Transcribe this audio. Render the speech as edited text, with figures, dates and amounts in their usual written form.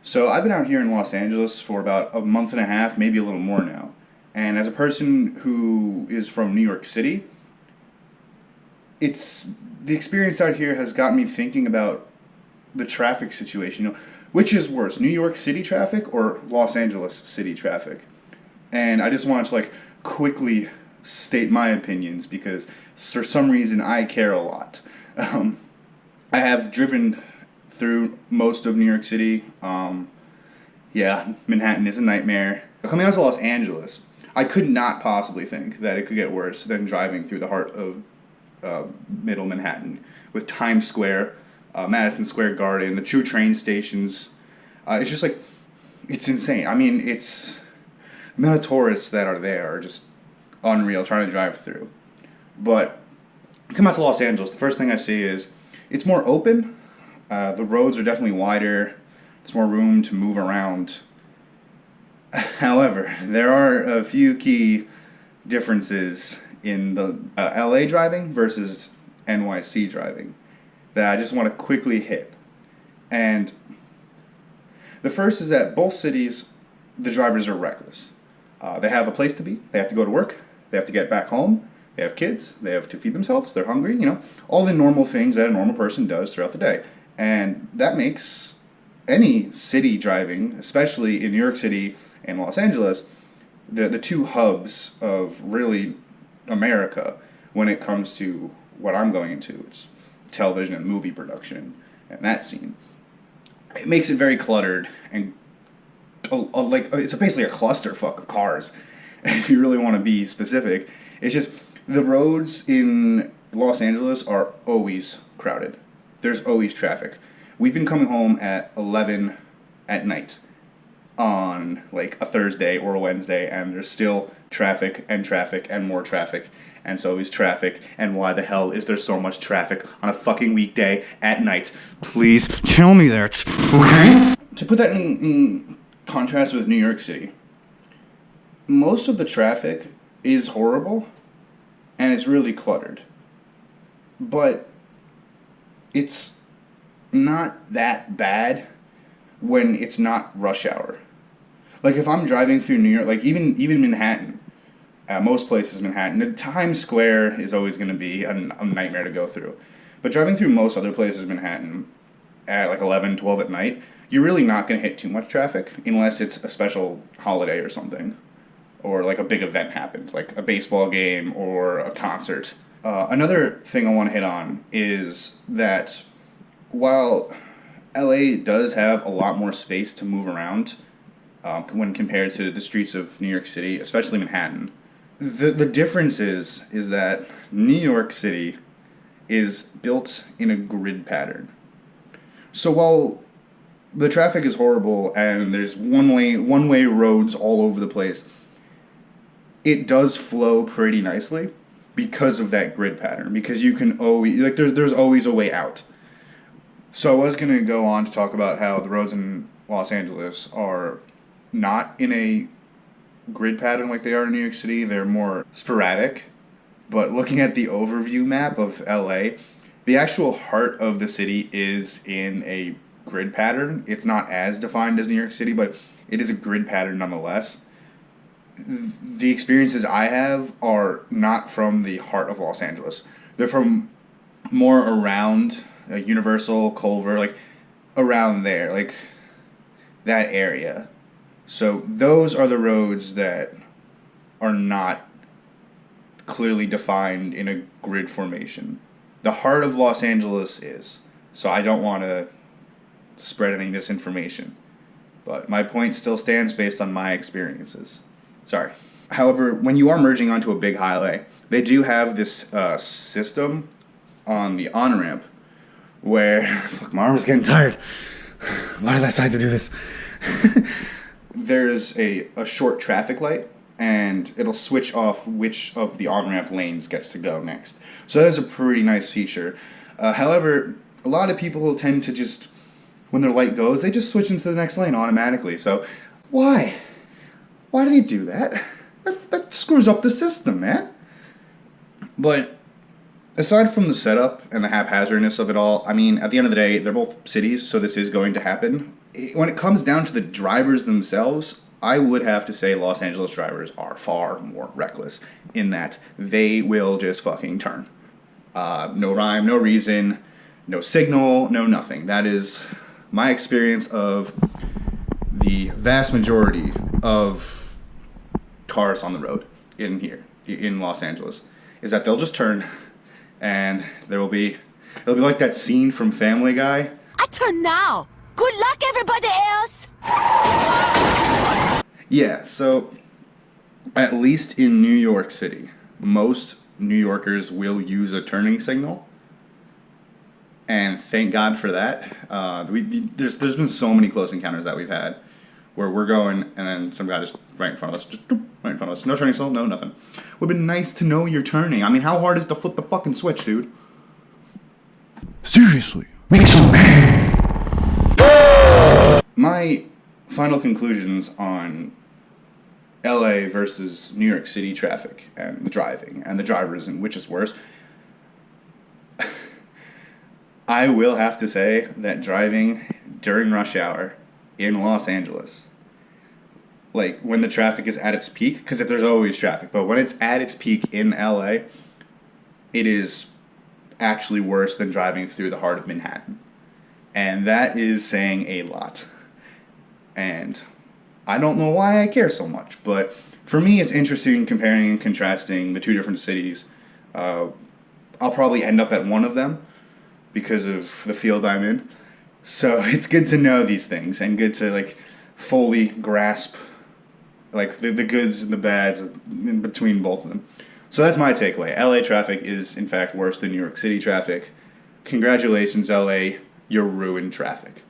So I've been out here in Los Angeles for about a month and a half, maybe a little more now. And as a person who is from New York City, it's the experience out here has got me thinking about the traffic situation. Which is worse, New York City traffic or Los Angeles City traffic? And I just wanted to quickly state my opinions because for some reason I care a lot. Um, I have driven through most of New York City. Yeah, Manhattan is a nightmare. Coming out to Los Angeles, I could not possibly think that it could get worse than driving through the heart of middle Manhattan with Times Square, Madison Square Garden, the two train stations. It's just it's insane. I mean, the amount of tourists that are there are just unreal trying to drive through. But come out to Los Angeles, the first thing I see is it's more open. The roads are definitely wider. There's more room to move around. However, there are a few key differences in the LA driving versus NYC driving that I just want to quickly hit. And the first is that both cities, the drivers are reckless. They have a place to be. They have to go to work. They have to get back home. They have kids. They have to feed themselves. They're hungry. All the normal things that a normal person does throughout the day. And that makes any city driving, especially in New York City and Los Angeles, the two hubs of really America when it comes to what I'm going into. It's television and movie production and that scene. It makes it very cluttered and it's basically a clusterfuck of cars. If you really want to be specific, it's just the roads in Los Angeles are always crowded. There's always traffic. We've been coming home at 11 at night on a Thursday or a Wednesday, and there's still traffic and more traffic. And so is traffic, and why the hell is there so much traffic on a fucking weekday at night? Please tell me that, okay? To put that in contrast with New York City, most of the traffic is horrible, and it's really cluttered. But it's not that bad when it's not rush hour. If I'm driving through New York, even Manhattan, most places in Manhattan, the Times Square is always going to be a nightmare to go through. But driving through most other places in Manhattan at 11, 12 at night, you're really not going to hit too much traffic unless it's a special holiday or something. Or a big event happens, like a baseball game or a concert. Another thing I want to hit on is that while LA does have a lot more space to move around when compared to the streets of New York City, especially Manhattan, the difference is that New York City is built in a grid pattern. So while the traffic is horrible and there's one-way roads all over the place, it does flow pretty nicely because of that grid pattern. Because you can always there's always a way out. So I was gonna go on to talk about how the roads in Los Angeles are not in a grid pattern like they are in New York City. They're more sporadic. But looking at the overview map of LA, the actual heart of the city is in a grid pattern. It's not as defined as New York City, but it is a grid pattern nonetheless. The experiences I have are not from the heart of Los Angeles. They're from more around Universal, Culver, around there, that area. So those are the roads that are not clearly defined in a grid formation. The heart of Los Angeles is. So I don't want to spread any misinformation. But my point still stands based on my experiences. Sorry. However, when you are merging onto a big highway, they do have this system on the on-ramp where... Fuck, my arm is getting tired. Why did I decide to do this? There's a short traffic light, and it'll switch off which of the on-ramp lanes gets to go next. So that is a pretty nice feature. However, a lot of people tend to just, when their light goes, they just switch into the next lane automatically. So why? Why do they do that? That screws up the system, man. But aside from the setup and the haphazardness of it all, I mean, at the end of the day, they're both cities, so this is going to happen. When it comes down to the drivers themselves, I would have to say Los Angeles drivers are far more reckless in that they will just fucking turn. No rhyme, no reason, no signal, no nothing. That is my experience of the vast majority of cars on the road in here, in Los Angeles, is that they'll just turn and it'll be like that scene from Family Guy. I turn now. Good luck, everybody else. Yeah, so at least in New York City, most New Yorkers will use a turning signal, and thank God for that. There's been so many close encounters that we've had where we're going and then some guy just right in front of us, just right in front of us. No turning signal, no nothing. Would have been nice to know you're turning. I mean, how hard is to flip the fucking switch, dude? Seriously, make some. My final conclusions on LA versus New York City traffic and the driving and the drivers and which is worse. I will have to say that driving during rush hour in Los Angeles, like when the traffic is at its peak, because there's always traffic, but when it's at its peak in LA, it is actually worse than driving through the heart of Manhattan. And that is saying a lot. And I don't know why I care so much, but for me it's interesting comparing and contrasting the two different cities. I'll probably end up at one of them because of the field I'm in. So it's good to know these things and good to like fully grasp like the goods and the bads in between both of them. So that's my takeaway. LA traffic is in fact worse than New York City traffic. Congratulations, LA, you ruined traffic.